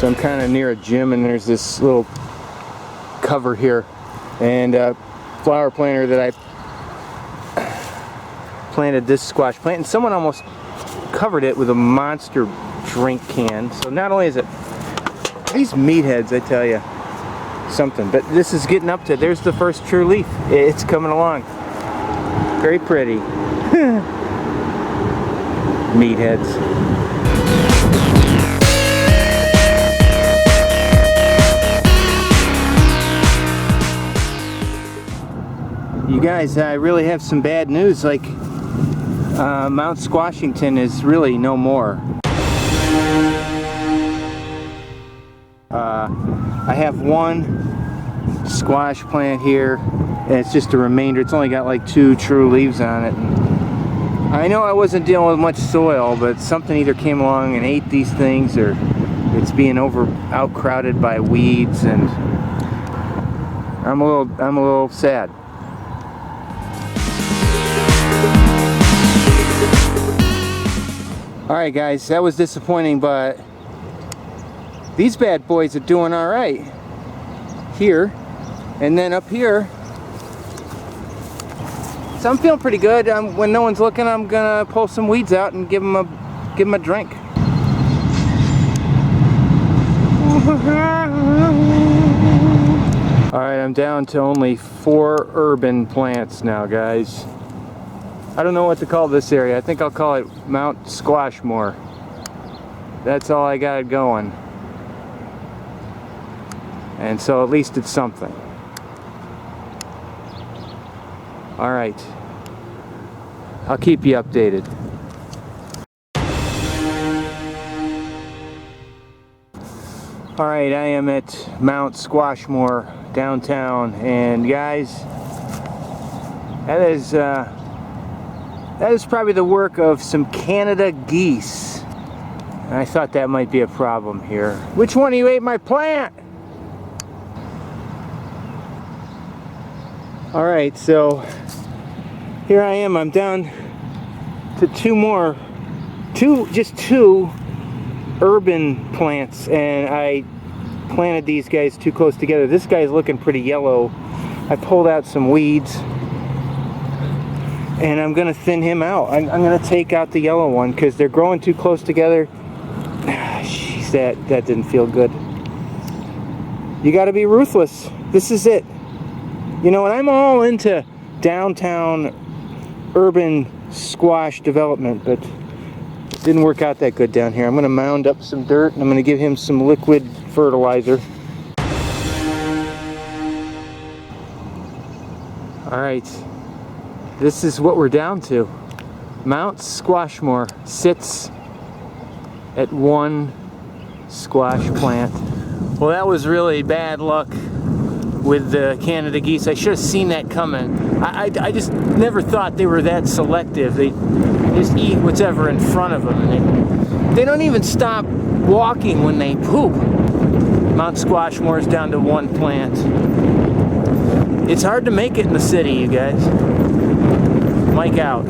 So I'm kind of near a gym, and there's this little cover here, and a flower planter that I planted this squash plant, and someone almost covered it with a monster drink can. So not only is it these meatheads, I tell you something, but this is getting up to, there's the first true leaf. It's coming along. Very pretty. Meatheads. You guys, I really have some bad news. Like, Mount Squashington is really no more. I have one squash plant here, and it's just a remainder. It's only got like 2 true leaves on it. And I know I wasn't dealing with much soil, but something either came along and ate these things, or it's being outcrowded by weeds, and I'm a little sad. Alright guys, that was disappointing, but these bad boys are doing alright here, and then up here. So I'm feeling pretty good. When no one's looking, I'm gonna pull some weeds out and give them a drink. Alright, I'm down to only 4 urban plants now, guys. I don't know what to call this area. I think I'll call it Mount Squashmore. That's all I got going. And so at least it's something. Alright. I'll keep you updated. Alright, I am at Mount Squashmore downtown, and guys, that is probably the work of some Canada geese. And I thought that might be a problem here. Which one of you ate my plant? Alright, so here I am. I'm down to just two urban plants, and I planted these guys too close together. This guy's looking pretty yellow. I pulled out some weeds, and I'm gonna thin him out. I'm gonna take out the yellow one because they're growing too close together. Jeez, that didn't feel good. You gotta be ruthless. This is it. You know, and I'm all into downtown urban squash development, but it didn't work out that good down here. I'm gonna mound up some dirt, and I'm gonna give him some liquid fertilizer. Alright. This is what we're down to. Mount Squashmore sits at 1 squash plant. Well, that was really bad luck with the Canada geese. I should have seen that coming. I just never thought they were that selective. They just eat whatever in front of them, and they don't even stop walking when they poop. Mount Squashmore is down to 1 plant. It's hard to make it in the city, you guys. Mike out.